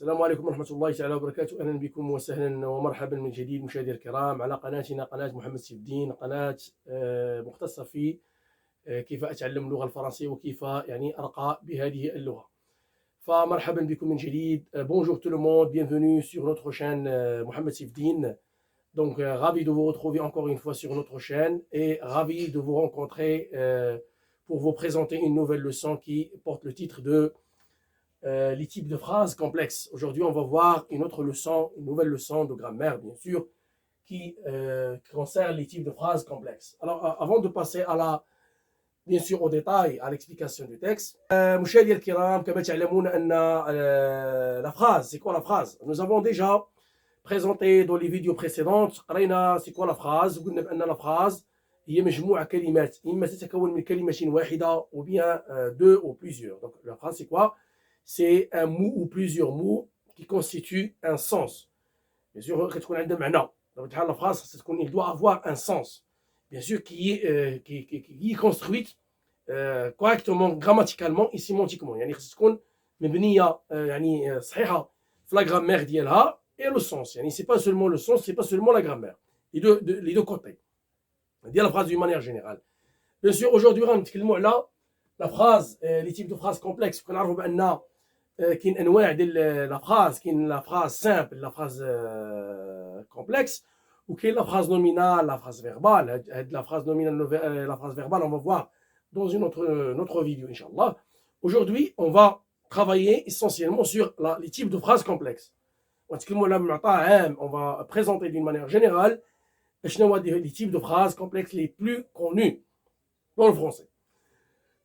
السلام عليكم ورحمة الله تعالى وبركاته. أهلا بكم وسهلا ومرحبا من جديد مشاهدي الكرام على قناتنا قناة محمد سيف الدين، قناة مختصة في كيف أتعلم اللغة الفرنسية وكيف يعني أرقى بهذه اللغة. فمرحبا بكم من جديد. Bonjour tout le monde, bienvenue sur notre chaîne Mohamed Sif Din. Donc ravi de vous retrouver encore une fois sur notre chaîne et ravi de vous rencontrer pour vous présenter une nouvelle leçon qui porte le titre de les types de phrases complexes. Aujourd'hui, on va voir une autre leçon, une nouvelle leçon de grammaire, bien sûr, qui concerne les types de phrases complexes. Alors, avant de passer bien sûr au détail, à l'explication du texte, مشاهدي الكرام كما تعلمون أن la phrase, c'est quoi la phrase? Nous avons déjà présenté dans les vidéos précédentes, قرينا c'est quoi la phrase. قلنا بأن la phrase هي مجموعة كلمات إما تتكون من كلمة واحدة ou bien deux ou plusieurs. Donc la phrase c'est quoi? C'est un mot ou plusieurs mots qui constituent un sens. Bien sûr, كتكون عندها معنى. La phrase, il doit avoir un sens. Bien sûr, qui est construite correctement, grammaticalement et sémantiquement. يعني خصها تكون مبنية يعني صحيحة في la grammaire ديالها et le sens. يعني c'est pas seulement le sens, c'est pas seulement la grammaire. Les deux côtés. ديال la phrase d'une manière générale. Bien sûr, aujourd'hui, غنتكلموا على la phrase, les types de phrases complexes. كنعرفوا بأن كاين انواع ديال لا فراز. كاين لا فراز سامبل، لا فراز كومبلكس، وكاين لا فراز نومينال، لا فراز فيربال. هاد لا فراز نومينال، لا فراز فيربال on va voir dans une autre vidéo inchallah. Aujourd'hui on va travailler essentiellement sur les types de phrases complexes. ونتكلموا على معطى عام. On va présenter d'une manière générale شنو هو les types de phrases complexes les plus connus dans le français.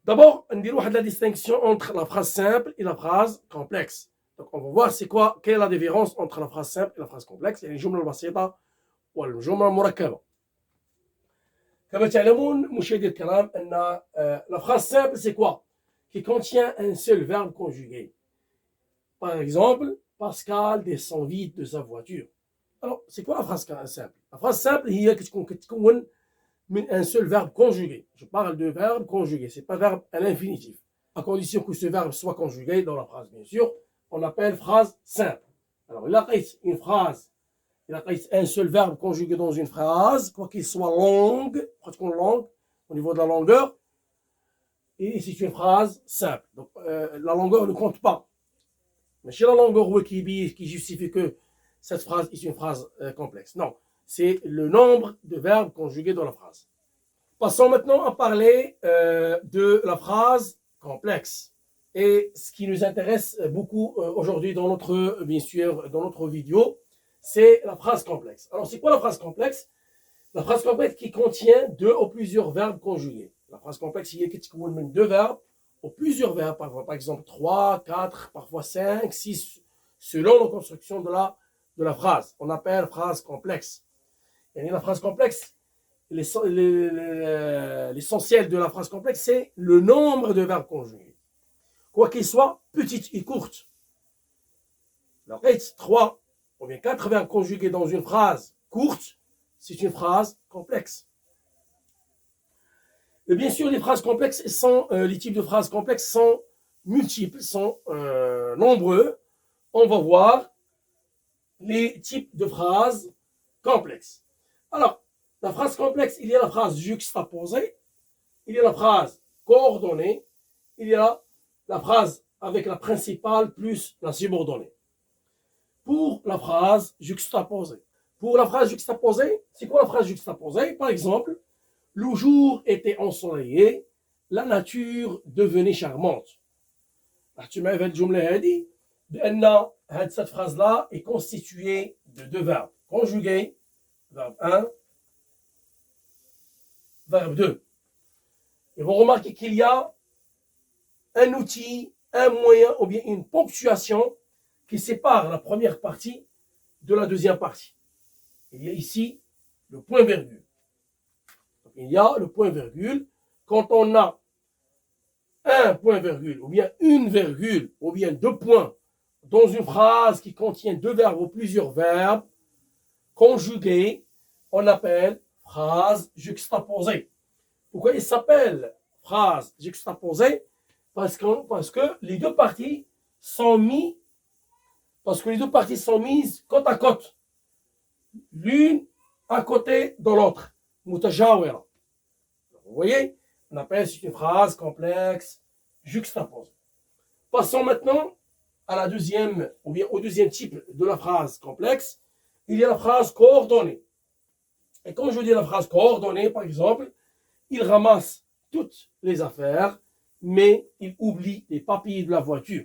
D'abord, on dirait la distinction entre la phrase simple et la phrase complexe. Donc, on va voir c'est quoi, quelle est la différence entre la phrase simple et la phrase complexe. يعني الجملة البسيطة والجملة المركبة. كما تعلمون مشاهدي الكرام أن la phrase simple c'est quoi? Qui contient un seul verbe conjugué. Par exemple, Pascal descend vite de sa voiture. Alors, c'est quoi la phrase simple? La phrase simple هي كتكون من un seul verbe conjugué. Je parle de verbe conjugué, c'est pas verbe à l'infinitif. À condition que ce verbe soit conjugué dans la phrase, bien sûr, on appelle phrase simple. Alors, il a une phrase, il a un seul verbe conjugué dans une phrase, quoi qu'il soit longue, pratiquement longue, au niveau de la longueur, et c'est une phrase simple. Donc, la longueur ne compte pas. Mais chez la longueur qui justifie que cette phrase est une phrase complexe. Non. C'est le nombre de verbes conjugués dans la phrase. Passons maintenant à parler de la phrase complexe. Et ce qui nous intéresse beaucoup aujourd'hui dans notre vidéo, c'est la phrase complexe. Alors, c'est quoi la phrase complexe? La phrase complexe qui contient deux ou plusieurs verbes conjugués. La phrase complexe, il y a deux verbes ou plusieurs verbes, par exemple 3, 4, parfois 5, 6, selon la construction de la phrase. On appelle phrase complexe. Et la phrase complexe, l'essentiel de la phrase complexe, c'est le nombre de verbes conjugués. Quoi qu'il soit, petite et courte. Alors, 3 ou bien 4 verbes conjugués dans une phrase courte, c'est une phrase complexe. Et bien sûr, les phrases complexes les types de phrases complexes sont multiples, sont nombreux. On va voir les types de phrases complexes. Alors, la phrase complexe, il y a la phrase juxtaposée, il y a la phrase coordonnée, il y a la phrase avec la principale plus la subordonnée. Pour la phrase juxtaposée. C'est quoi la phrase juxtaposée? Par exemple, le jour était ensoleillé, la nature devenait charmante. Tu m'as fait الجملة هذه بأن cette phrase-là est constituée de deux verbes conjugués. Verbe 1, verbe 2. Et vous remarquez qu'il y a un outil, un moyen ou bien une ponctuation qui sépare la première partie de la deuxième partie. Il y a ici le point-virgule. Il y a le point-virgule. Quand on a un point-virgule ou bien une virgule ou bien deux points dans une phrase qui contient deux verbes ou plusieurs verbes, conjugué, on appelle phrase juxtaposée. Pourquoi il s'appelle phrase juxtaposée? Parce que les deux parties sont mises parce que les deux parties sont mises côte à côte, l'une à côté de l'autre. Mutajawira. Vous voyez, on appelle c'est une phrase complexe juxtaposée. Passons maintenant à la deuxième, ou bien au deuxième type de la phrase complexe. Il y a la phrase coordonnée. Et quand je dis la phrase coordonnée, par exemple, il ramasse toutes les affaires, mais il oublie les papiers de la voiture.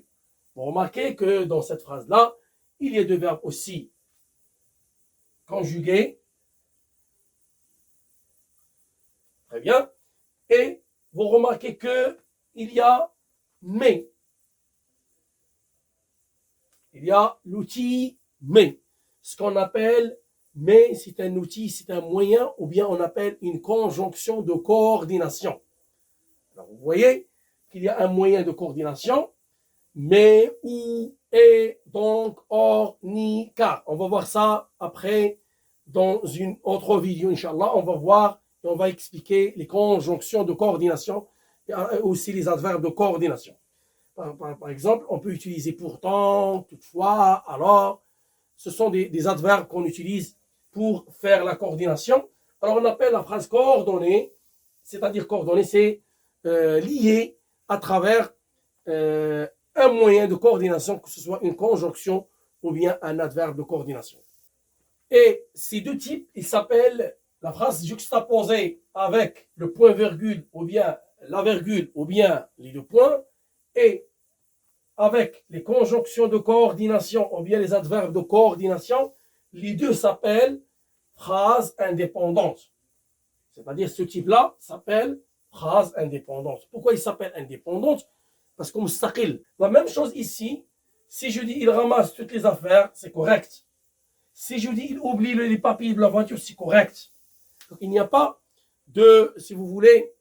Vous remarquez que dans cette phrase-là, il y a deux verbes aussi conjugués. Très bien. Et vous remarquez qu'il y a mais. Il y a l'outil mais. Ce qu'on appelle mais, c'est un outil, c'est un moyen, ou bien on appelle une conjonction de coordination. Alors vous voyez qu'il y a un moyen de coordination, mais, ou, et, donc, or, ni, car. On va voir ça après dans une autre vidéo, Inch'Allah. On va voir et on va expliquer les conjonctions de coordination et aussi les adverbes de coordination. Par exemple, on peut utiliser pourtant, toutefois, alors. Ce sont des adverbes qu'on utilise pour faire la coordination. Alors on appelle la phrase coordonnée, c'est-à-dire coordonnée, c'est lié à travers un moyen de coordination, que ce soit une conjonction ou bien un adverbe de coordination. Et ces deux types, ils s'appellent la phrase juxtaposée avec le point-virgule ou bien la virgule ou bien les deux points, et avec les conjonctions de coordination ou bien les adverbes de coordination, les deux s'appellent phrases indépendantes. C'est-à-dire ce type-là s'appelle phrase indépendante. Pourquoi il s'appelle indépendante? Parce que mustaqil. La même chose ici, si je dis il ramasse toutes les affaires, c'est correct. Si je dis il oublie les papiers de la voiture, c'est correct. Donc il n'y a pas de, si vous voulez,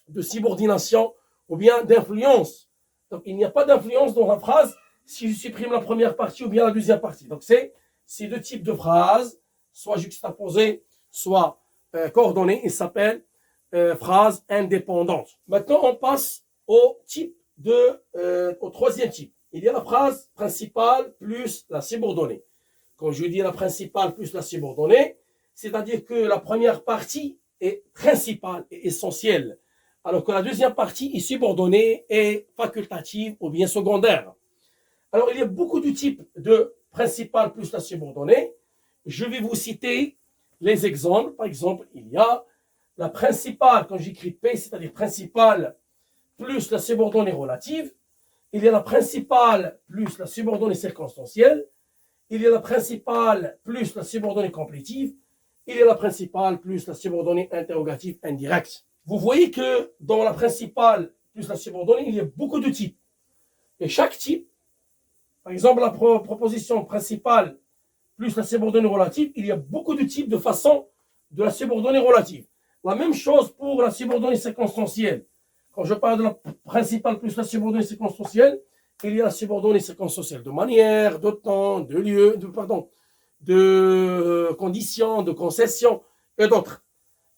de subordination ou bien d'influence. Donc, il n'y a pas d'influence dans la phrase si je supprime la première partie ou bien la deuxième partie. Donc, c'est ces deux types de phrases, soit juxtaposées, soit coordonnées, ils s'appellent phrases indépendantes. Maintenant, on passe au troisième type. Il y a la phrase principale plus la subordonnée. Quand je dis la principale plus la subordonnée, c'est-à-dire que la première partie est principale et essentielle, alors que la deuxième partie est subordonnée et facultative ou bien secondaire. Alors, il y a beaucoup de types de principal plus la subordonnée. Je vais vous citer les exemples. Par exemple, il y a la principale, quand j'écris P, c'est-à-dire principale plus la subordonnée relative. Il y a la principale plus la subordonnée circonstancielle. Il y a la principale plus la subordonnée complétive. Il y a la principale plus la subordonnée interrogative indirecte. Vous voyez que dans la principale plus la subordonnée, il y a beaucoup de types. Et chaque type, par exemple, la proposition principale plus la subordonnée relative, il y a beaucoup de types de façons de la subordonnée relative. La même chose pour la subordonnée circonstancielle. Quand je parle de la principale plus la subordonnée circonstancielle, il y a la subordonnée circonstancielle de manière, de temps, de lieu, de conditions, de concessions et d'autres.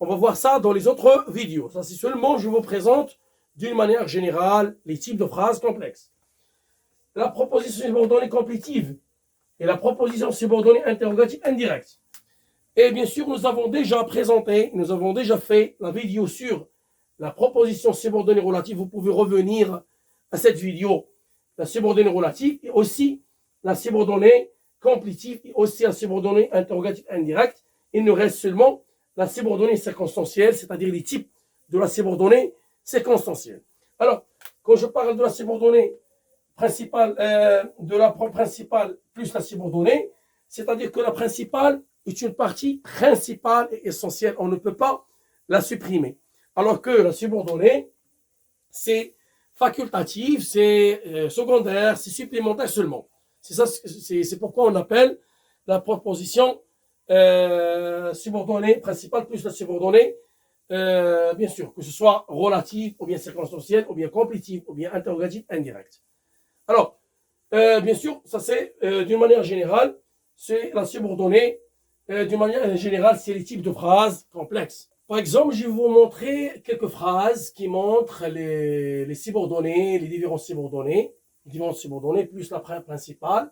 On va voir ça dans les autres vidéos. Ça, c'est seulement, je vous présente d'une manière générale les types de phrases complexes. La proposition subordonnée complétive et la proposition subordonnée interrogative indirecte. Et bien sûr, nous avons déjà présenté, nous avons déjà fait la vidéo sur la proposition subordonnée relative. Vous pouvez revenir à cette vidéo, la subordonnée relative et aussi la subordonnée complétive et aussi la subordonnée interrogative indirecte. Il nous reste seulement la subordonnée circonstancielle, c'est-à-dire les types de la subordonnée circonstancielle. Alors, quand je parle de la subordonnée principale, de la principale plus la subordonnée, c'est-à-dire que la principale est une partie principale et essentielle. On ne peut pas la supprimer. Alors que la subordonnée, c'est facultatif, c'est secondaire, c'est supplémentaire seulement. C'est pourquoi on appelle la proposition subordonnée principale plus la subordonnée, bien sûr, que ce soit relative ou bien circonstancielle ou bien complétive ou bien interrogative indirecte. Alors, bien sûr, ça c'est d'une manière générale, c'est la subordonnée. D'une manière générale, c'est les types de phrases complexes. Par exemple, je vais vous montrer quelques phrases qui montrent les subordonnées, les différents subordonnées plus la principale.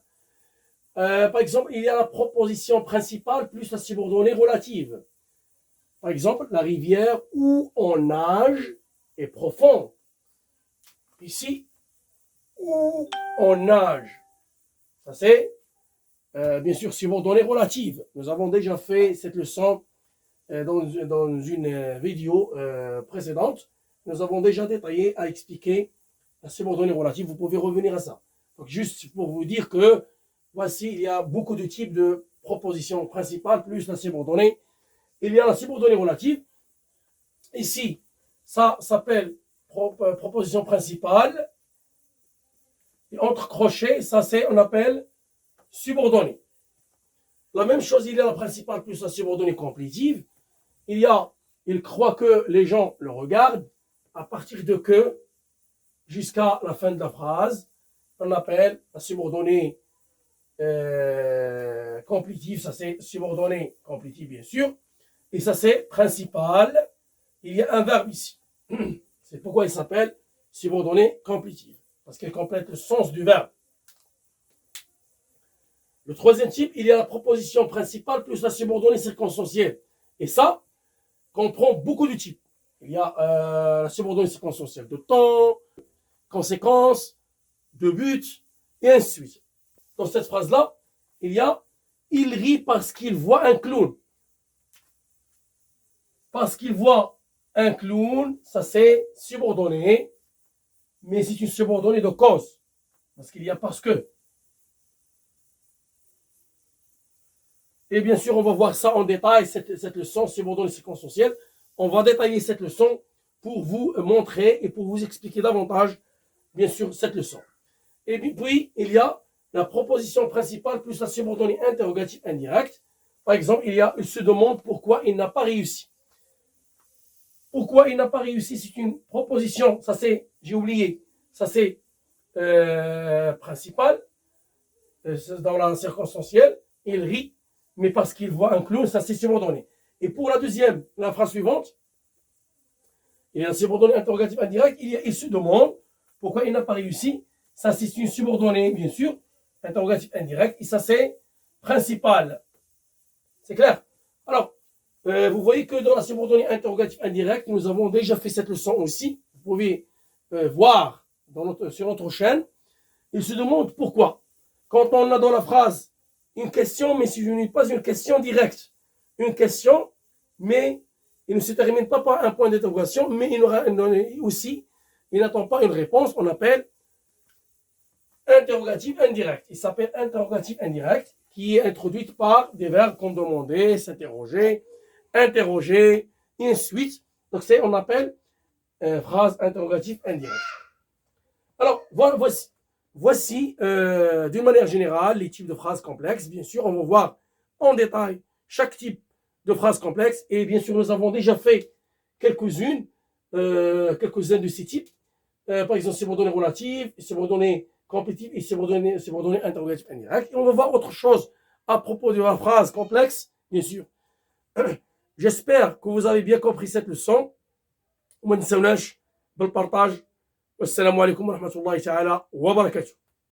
Par exemple, il y a la proposition principale plus la subordonnée relative. Par exemple, la rivière où on nage est profonde. Ici, où on nage. Ça c'est, bien sûr, subordonnée relative. Nous avons déjà fait cette leçon dans une vidéo précédente. Nous avons déjà détaillé à expliquer la subordonnée relative. Vous pouvez revenir à ça. Donc, juste pour vous dire que voici, il y a beaucoup de types de propositions principales plus la subordonnée. Il y a la subordonnée relative. Ici, ça s'appelle proposition principale. Et entre crochets, ça c'est, on appelle subordonnée. La même chose, il y a la principale plus la subordonnée complétive. Il croit que les gens le regardent à partir de que jusqu'à la fin de la phrase. On appelle la subordonnée complétive, ça c'est subordonnée complétive bien sûr. Et ça c'est principal. Il y a un verbe ici. C'est pourquoi il s'appelle subordonnée complétive. Parce qu'elle complète le sens du verbe. Le troisième type, il y a la proposition principale plus la subordonnée circonstancielle. Et ça comprend beaucoup de types. Il y a la subordonnée circonstancielle de temps, conséquence, de but, et ainsi de suite. Dans cette phrase-là, il y a « il rit parce qu'il voit un clown ». Parce qu'il voit un clown, ça c'est subordonné, mais c'est une subordonnée de cause. Parce qu'il y a parce que. Et bien sûr, on va voir ça en détail, cette leçon subordonnée circonstancielle. On va détailler cette leçon pour vous montrer et pour vous expliquer davantage, bien sûr, cette leçon. Et puis, il y a la proposition principale plus la subordonnée interrogative indirecte. Par exemple, il se demande pourquoi il n'a pas réussi. Pourquoi il n'a pas réussi, c'est une proposition, ça c'est, j'ai oublié, ça c'est principal, dans la circonstancielle, il rit, mais parce qu'il voit un clown, ça c'est subordonné. Et pour la deuxième, la phrase suivante, il y a un subordonné interrogatif indirect, il se demande pourquoi il n'a pas réussi, ça c'est une subordonnée, bien sûr, interrogatif indirect, et ça c'est principal. C'est clair? Alors, vous voyez que dans la subordonnée interrogative indirecte, nous avons déjà fait cette leçon aussi. Vous pouvez voir sur notre chaîne. Il se demande pourquoi. Quand on a dans la phrase une question, mais si ce n'est pas une question directe, une question, mais il ne se termine pas par un point d'interrogation, mais il n'attend pas une réponse, on appelle interrogative indirect. Il s'appelle interrogative indirect, qui est introduite par des verbes comme demander, s'interroger, interroger, et ainsi de suite. Donc on appelle phrase interrogative indirecte. Alors, voici d'une manière générale les types de phrases complexes. Bien sûr, on va voir en détail chaque type de phrase complexe. Et bien sûr, nous avons déjà fait quelques-uns de ces types. Par exemple, subordonnée relative, subordonnée complétive et subordonnée interrogative indirecte. Et on va voir autre chose à propos de la phrase complexe, bien sûr. J'espère que vous avez bien compris cette leçon. وما تنسوناش بالبارطاج والسلام عليكم ورحمة الله تعالى وبركاته.